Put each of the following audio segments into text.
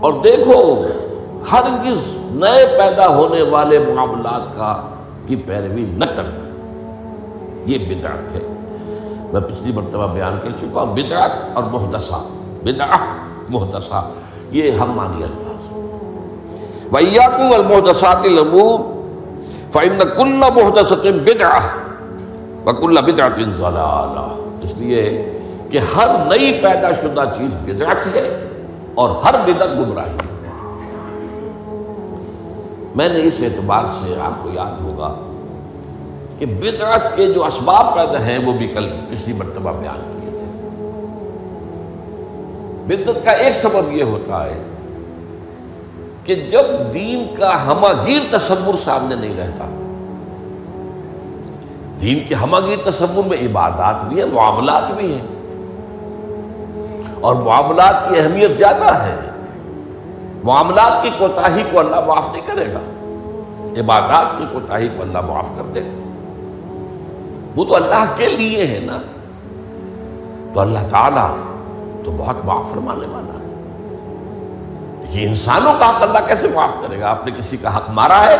اور دیکھو ہرگز نئے پیدا ہونے والے معاملات کی پیروی نہ کرنا، یہ بدعت ہے۔ میں پچھلی مرتبہ بیان کر چکا ہوں، بدعت اور محدثہ، بدعہ محدثہ یہ ہم معنی الفاظ ہیں۔ وَإِيَّاكُمْ وَالْمُحْدَثَاتِ الْأُمُورِ فَإِنَّ كُلَّ مُحْدَثَةٍ بِدْعَةٌ وَكُلَّ بِدْعَةٍ ضَلَالَةٌ، اس لیے کہ ہر نئی پیدا شدہ چیز بدعت ہے اور ہر بدعت گمراہی ہے۔ میں نے اس اعتبار سے آپ کو یاد ہوگا کہ بدعت کے جو اسباب پیدا ہیں وہ بھی کل پچھلی مرتبہ بیان کیے تھے۔ بدعت کا ایک سبب یہ ہوتا ہے کہ جب دین کا ہمہ گیر تصور سامنے نہیں رہتا۔ دین کے ہمہ گیر تصور میں عبادات بھی ہیں، معاملات بھی ہیں، اور معاملات کی اہمیت زیادہ ہے۔ معاملات کی کوتاہی کو اللہ معاف نہیں کرے گا، عبادات کی کوتاہی کو اللہ معاف کر دے گا۔ وہ تو اللہ کے لیے ہے نا، تو اللہ تعالیٰ تو بہت معاف فرمانے والا ہے۔ یہ انسانوں کا حق اللہ کیسے معاف کرے گا؟ آپ نے کسی کا حق مارا ہے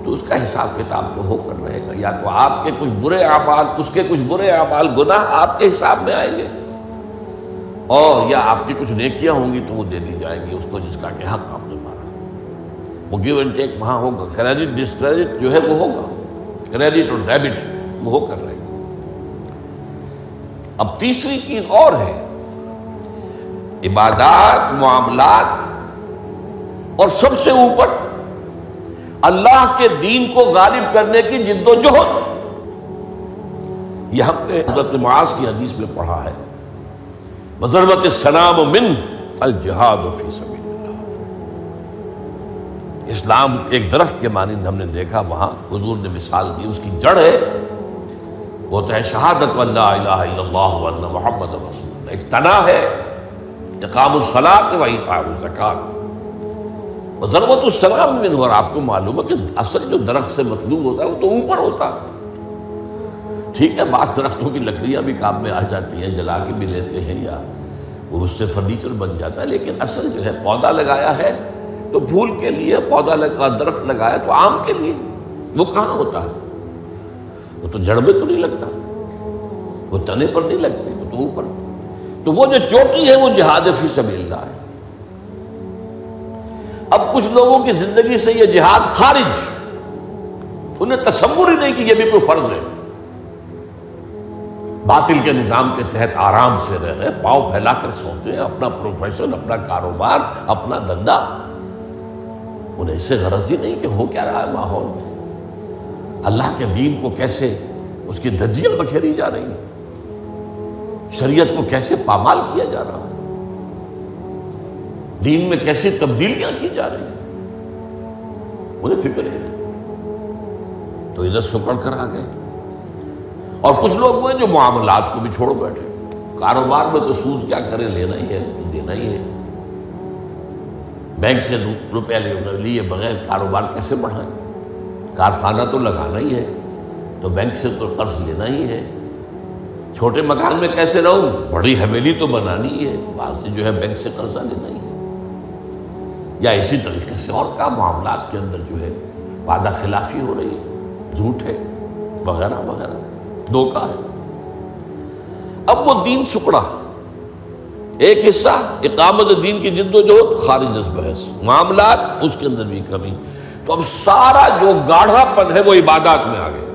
تو اس کا حساب کتاب تو ہو کر رہے گا، یا تو آپ کے کچھ برے اعمال، اس کے کچھ برے اعمال، گناہ آپ کے حساب میں آئیں گے، اور یا آپ کی کچھ نیکیاں ہوں گی تو وہ دے دی جائیں گی اس کو جس کا کہ حق آپ نے مارا۔ وہ گیو اینڈ ٹیک وہاں ہوگا، کریڈٹ ڈسکریڈٹ جو ہے وہ ہوگا، کریڈٹ اور ڈیبٹ وہ ہو کر رہے گا۔ اب تیسری چیز اور ہے، عبادات، معاملات، اور سب سے اوپر اللہ کے دین کو غالب کرنے کی جد و جہد۔ یہ ہم نے حضرت معاذ کی حدیث میں پڑھا ہے، وَضَرْبَتِ السَّلَامُ مِنْ الْجِهَادُ فِي سَبِيلِ اللَّهِ۔ اسلام ایک درخت کے مانند ہم نے دیکھا، وہاں حضور نے مثال دی، اس کی جڑ ہے وہ تو ہے شہادت لا الہ الا اللہ وان محمد رسول اللہ، ایک تنا ہے اقام الصلاۃ و ایتاء الزکوٰۃ و ضربۃ السلام منہ۔ اور آپ کو معلوم ہے کہ اصل جو درخت سے مطلوب ہوتا ہے وہ تو اوپر ہوتا ہے۔ ٹھیک ہے، بعض درختوں کی لکڑیاں بھی کام میں آ جاتی ہیں، جلا کے بھی لیتے ہیں، یا وہ اس سے فرنیچر بن جاتا ہے، لیکن اصل جو ہے پودا لگایا ہے تو پھول کے لیے، پودا لگا، درخت لگایا تو آم کے لیے، وہ کہاں ہوتا ہے؟ وہ تو جڑ میں تو نہیں لگتا، وہ تنے پر نہیں لگتے، وہ تو اوپر۔ تو وہ جو چوٹی ہے وہ جہاد فی سبیل اللہ ہے۔ اب کچھ لوگوں کی زندگی سے یہ جہاد خارج، انہیں تصور ہی نہیں کہ یہ بھی کوئی فرض ہے۔ باطل کے نظام کے تحت آرام سے رہ رہے، پاؤں پھیلا کر سوتے ہیں، اپنا پروفیشن، اپنا کاروبار، اپنا دھندا، انہیں اس سے غرض ہی نہیں کہ ہو کیا رہا ہے ماحول میں، اللہ کے دین کو کیسے اس کی دھجیاں بکھیری جا رہی ہیں، شریعت کو کیسے پامال کیا جا رہا ہے، دین میں کیسی تبدیلیاں کی جا رہی ہیں، انہیں فکر ہے، تو ادھر سکڑ کر آ گئے۔ اور کچھ لوگ وہ ہیں جو معاملات کو بھی چھوڑ بیٹھے، کاروبار میں تو سود کیا کریں، لینا ہی ہے، دینا ہی ہے، بینک سے روپے لیے بغیر کاروبار کیسے بڑھائیں، کارخانہ تو لگانا ہی ہے، تو بینک سے تو قرض لینا ہی ہے، چھوٹے مکان میں کیسے رہوں، بڑی حویلی تو بنانی ہی ہے، بعض سے جو ہے بینک سے قرضہ لینا ہی ہے، یا اسی طریقے سے اور کا معاملات کے اندر جو ہے وعدہ خلافی ہو رہی ہے، جھوٹ ہے، وغیرہ وغیرہ، دھوکہ ہے۔ اب وہ دین سکڑا، ایک حصہ اقامت دین کی جد و جہد خارج از بحث، معاملات اس کے اندر بھی کمی، تو اب سارا جو گاڑھا پن ہے وہ عبادات میں آ گیا۔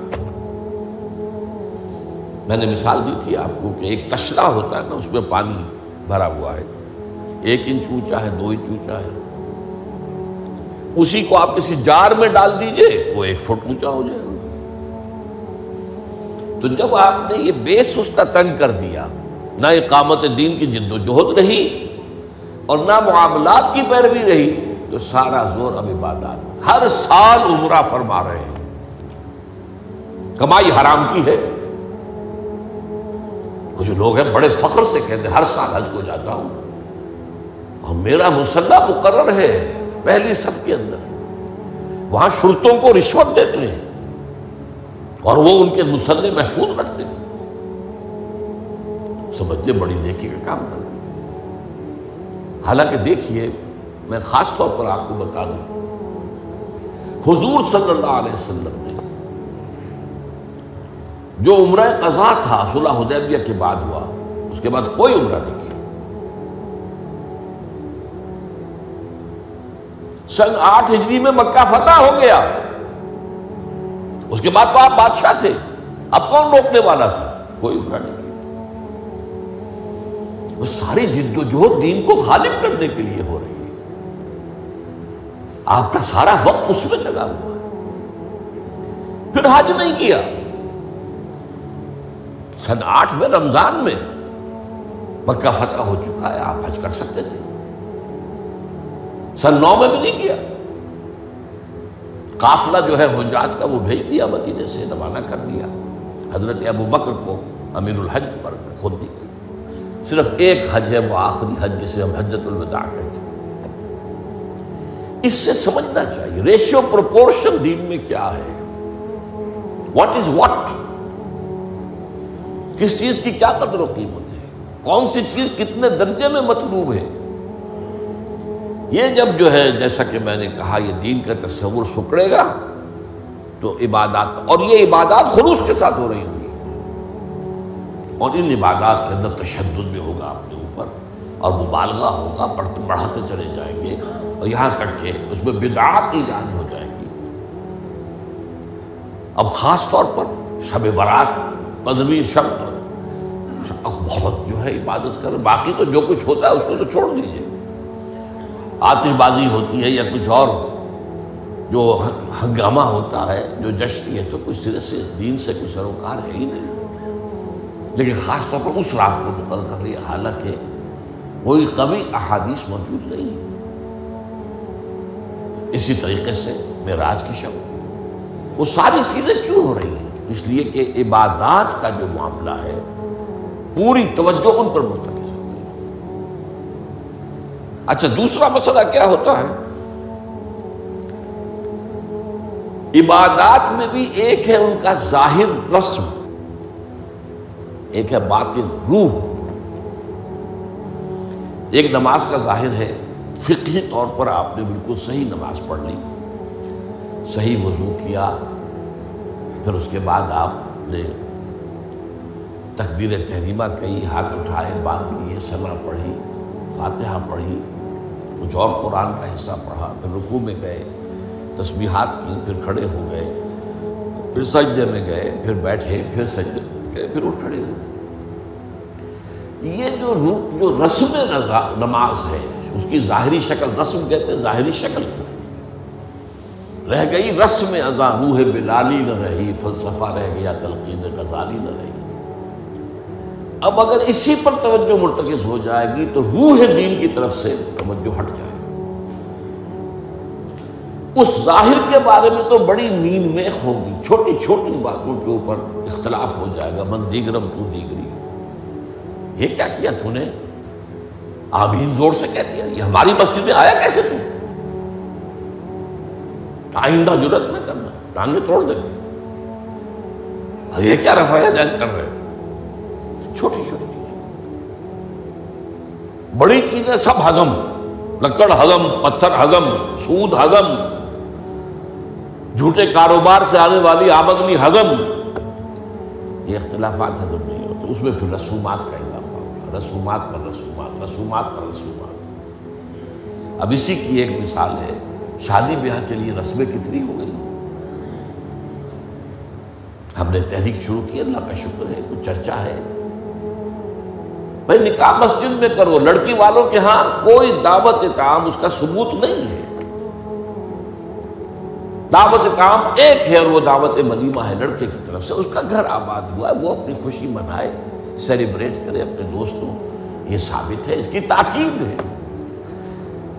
میں نے مثال دی تھی آپ کو کہ ایک تشلا ہوتا ہے نا، اس میں پانی بھرا ہوا ہے، 1 انچ اونچا ہے، 2 انچ اونچا ہے، اسی کو آپ کسی جار میں ڈال دیجئے وہ 1 فٹ اونچا ہو جائے گا۔ تو جب آپ نے یہ بیس اس کا تنگ کر دیا، نہ اقامت دین کی جد و جہد رہی اور نہ معاملات کی پیروی رہی، تو سارا زور اب عبادات، ہر سال عمرہ فرما رہے ہیں، کمائی حرام کی ہے۔ کچھ لوگ ہیں بڑے فخر سے کہتے ہیں ہر سال حج کو جاتا ہوں، اور میرا مصلی مقرر ہے پہلی صف کے اندر، وہاں شرطوں کو رشوت دیتے ہیں اور وہ ان کے مصلی محفوظ رکھتے ہیں، سمجھتے بڑی نیکی کا کام کر رہے ہیں۔ حالانکہ دیکھیے، میں خاص طور پر آپ کو بتا دوں، حضور صلی اللہ علیہ وسلم نے جو عمرہ قضا تھا صلح حدیبیہ کے بعد ہوا، اس کے بعد کوئی عمرہ نہیں کیا۔ سن 8 ہجری میں مکہ فتح ہو گیا، اس کے بعد تو آپ بادشاہ تھے، اب کون روکنے والا تھا؟ کوئی عمرہ نہیں کیا۔ وہ ساری جد و جہد دین کو غالب کرنے کے لیے ہو رہی ہے، آپ کا سارا وقت اس میں لگا ہوا ہے۔ پھر حج نہیں کیا۔ سن 8 میں رمضان میں مکہ فتح ہو چکا ہے، آپ حج کر سکتے تھے۔ سن 9 میں بھی نہیں کیا۔ قافلہ جو ہے حجاج کا وہ بھیج دیا، مدینے سے روانہ کر دیا، حضرت ابو بکر کو امیر الحج پر خود دی گئی۔ صرف ایک حج ہے، وہ آخری حج جسے ہم حجۃ الوداع کہتے ہیں۔ اس سے سمجھنا چاہیے ریشیو پروپورشن دین میں کیا ہے، واٹ از واٹ، کس چیز کی کیا قدر و قیمت ہے، کون سی چیز کتنے درجے میں مطلوب ہے۔ یہ جب جو ہے، جیسا کہ میں نے کہا، یہ دین کا تصور سکڑے گا تو عبادات، اور یہ عبادات خلوص کے ساتھ ہو رہی ہوں گی، اور ان عبادات کے اندر تشدد بھی ہوگا اپنے اوپر، اور مبالغہ ہوگا، بڑھاتے چلے جائیں گے، اور یہاں تک کہ اس میں بدعات ایجاد ہو جائیں گی۔ اب خاص طور پر شب برات، پندرہویں شب، بہت جو ہے عبادت کر، باقی تو جو کچھ ہوتا ہے اس کو تو چھوڑ دیجیے، آتش بازی ہوتی ہے یا کچھ اور جو ہنگامہ ہوتا ہے، جو جشن، یہ تو کچھ سرے سے دین سے کوئی سروکار ہے ہی نہیں۔ لیکن خاص طور پر اس رات کو مقرر کر لیا، حالانکہ کوئی قوی احادیث موجود نہیں ہے۔ اسی طریقے سے معراج کی شب، وہ ساری چیزیں کیوں ہو رہی ہیں؟ اس لیے کہ عبادات کا جو معاملہ ہے پوری توجہ ان پر مرتکز ہوتی ہے۔ اچھا، دوسرا مسئلہ کیا ہوتا ہے؟ عبادات میں بھی ایک ہے ان کا ظاہر رسم، ایک ہے باطن روح۔ ایک نماز کا ظاہر ہے، فقہی طور پر آپ نے بالکل صحیح نماز پڑھ لی، صحیح وضو کیا، پھر اس کے بعد آپ نے تکبیر تحریمہ کہی، ہاتھ اٹھائے، باندھ لیے، ثنا پڑھی، فاتحہ پڑھی، کچھ اور قرآن کا حصہ پڑھا، پھر رکوع میں گئے، تسبیحات کی، پھر کھڑے ہو گئے، پھر سجدے میں گئے، پھر بیٹھے، پھر سجدے میں گئے، پھر اٹھ کھڑے ہوئے۔ یہ جو رسم نماز ہے، اس کی ظاہری شکل، رسم کہتے ہیں ظاہری شکل، رہ گئی رسم ازاں، روح بلالی نہ رہی، فلسفہ رہ گیا، تلقین غزالی نہ رہی۔ اب اگر اسی پر توجہ مرتکز ہو جائے گی تو روح دین کی طرف سے توجہ ہٹ جائے گی۔ اس ظاہر کے بارے میں تو بڑی نیند میخ ہوگی، چھوٹی چھوٹی باتوں کے اوپر اختلاف ہو جائے گا، من دیگرم تو دیگری، یہ کیا کیا تو نے؟ آمین زور سے کہہ دیا، یہ ہماری مسجد میں آیا کیسے تو؟ آئندہ جرات نہ کرنا، ٹانگیں توڑ دیں گے، یہ کیا رفع یدین کر رہے ہیں؟ چھوٹی چھوٹی چیزیں، بڑی چیزیں سب ہضم، لکڑ ہضم، پتھر ہضم، سود ہضم، جھوٹے کاروبار سے آنے والی آمدنی ہضم، یہ اختلافات ہضم نہیں ہوتے۔ اس میں پھر رسومات کا اضافہ ہوگا، رسومات پر رسومات، رسومات پر رسومات۔ اب اسی کی ایک مثال ہے، شادی بیاہ کے لیے رسمیں کتنی ہو گئی۔ ہم نے تحریک شروع کی، اللہ کا شکر ہے، کچھ چرچا ہے، بھائی نکاح مسجد میں کرو، لڑکی والوں کے ہاں کوئی دعوت طعام اس کا ثبوت نہیں ہے۔ دعوت طعام ایک ہے، اور وہ دعوت ولیمہ ہے لڑکے کی طرف سے، اس کا گھر آباد ہوا ہے، وہ اپنی خوشی منائے، سیلیبریٹ کرے اپنے دوستوں، یہ ثابت ہے، اس کی تاکید ہے۔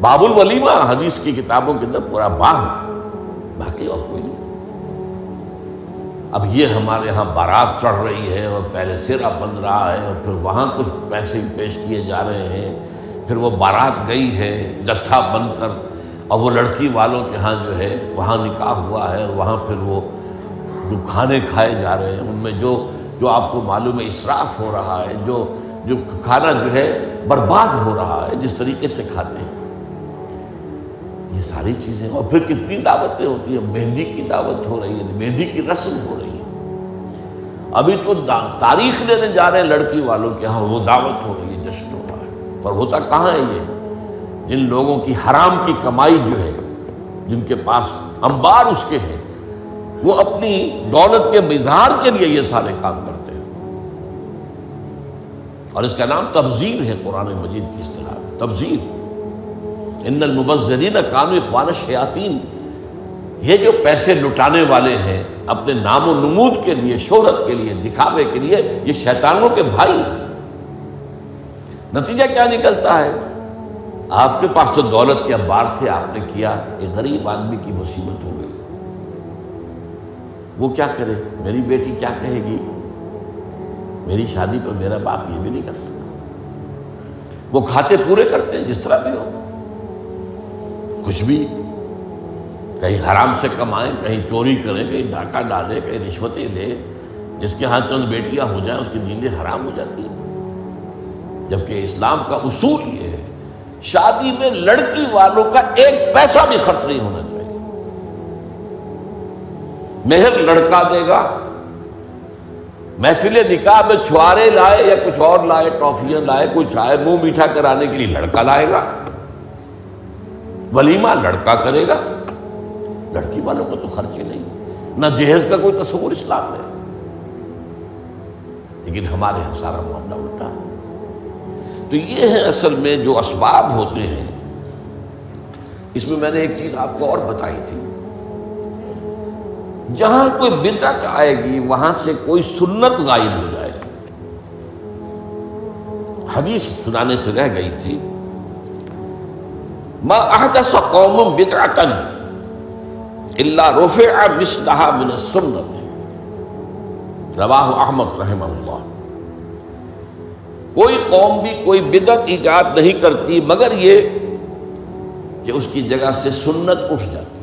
باب الولیمہ حدیث کی کتابوں کے اندر پورا باب ہے، باقی اور کوئی نہیں۔ اب یہ ہمارے ہاں بارات چڑھ رہی ہے، اور پہلے سرا بن رہا ہے، اور پھر وہاں کچھ پیسے پیش کیے جا رہے ہیں، پھر وہ بارات گئی ہے جتھا بن کر، اور وہ لڑکی والوں کے ہاں جو ہے وہاں نکاح ہوا ہے، اور وہاں پھر وہ جو کھانے کھائے جا رہے ہیں، ان میں جو آپ کو معلوم ہے اسراف ہو رہا ہے، جو کھانا جو ہے برباد ہو رہا ہے جس طریقے سے کھاتے ہیں، یہ ساری چیزیں. اور پھر کتنی دعوتیں ہوتی ہیں. مہندی کی دعوت ہو رہی ہے، مہندی کی رسم ہو رہی ہے. ابھی تو تاریخ لینے جا رہے ہیں لڑکی والوں کے ہاں، وہ دعوت ہو رہی ہے، جشن ہو رہا ہے. پر ہوتا کہاں ہے یہ؟ جن لوگوں کی حرام کی کمائی جو ہے، جن کے پاس انبار اس کے ہیں، وہ اپنی دولت کے اظہار کے لیے یہ سارے کام کرتے ہیں. اور اس کا نام تبذیر ہے قرآن مجید کی اصطلاح میں. تبذیر. ان المبذرین کانوا اخوان الشیاطین. یہ جو پیسے لٹانے والے ہیں اپنے نام و نمود کے لیے، شہرت کے لیے، دکھاوے کے لیے، یہ شیطانوں کے بھائی ہیں. نتیجہ کیا نکلتا ہے؟ آپ کے پاس تو دولت کے انبار تھے، آپ نے کیا، ایک غریب آدمی کی مصیبت ہو گئی. وہ کیا کرے؟ میری بیٹی کیا کہے گی؟ میری شادی پر میرا باپ یہ بھی نہیں کر سکتا. وہ کھاتے پورے کرتے ہیں جس طرح بھی ہو، کچھ بھی، کہیں حرام سے کمائیں، کہیں چوری کریں، کہیں ڈاکہ ڈالیں، کہیں رشوتیں لیں. جس کے ہاں چند بیٹیاں ہو جائیں اس کی نیندیں حرام ہو جاتی ہیں. جبکہ اسلام کا اصول یہ ہے، شادی میں لڑکی والوں کا ایک پیسہ بھی خرچ نہیں ہونا چاہیے. مہر لڑکا دے گا. محفل نکاح میں چھوارے لائے یا کچھ اور لائے، ٹافیاں لائے، کوئی چائے منہ میٹھا کرانے کے لیے لڑکا لائے گا. ولیمہ لڑکا کرے گا. لڑکی والوں کو تو خرچ ہی نہیں، نہ جہیز کا کوئی تصور اسلام میں. لیکن ہمارے یہاں سارا معاملہ الٹا ہے. تو یہ ہے اصل میں جو اسباب ہوتے ہیں. اس میں میں نے ایک چیز آپ کو اور بتائی تھی، جہاں کوئی بدعت آئے گی وہاں سے کوئی سنت غائب ہو جائے گی. حدیث سنانے سے رہ گئی تھی، ما احدث قوم بدعۃ الا رفع مثلها من السنۃ. رواہ احمد رحمہ اللہ. کوئی قوم بھی کوئی بدعت ایجاد نہیں کرتی مگر یہ کہ اس کی جگہ سے سنت اٹھ جاتی.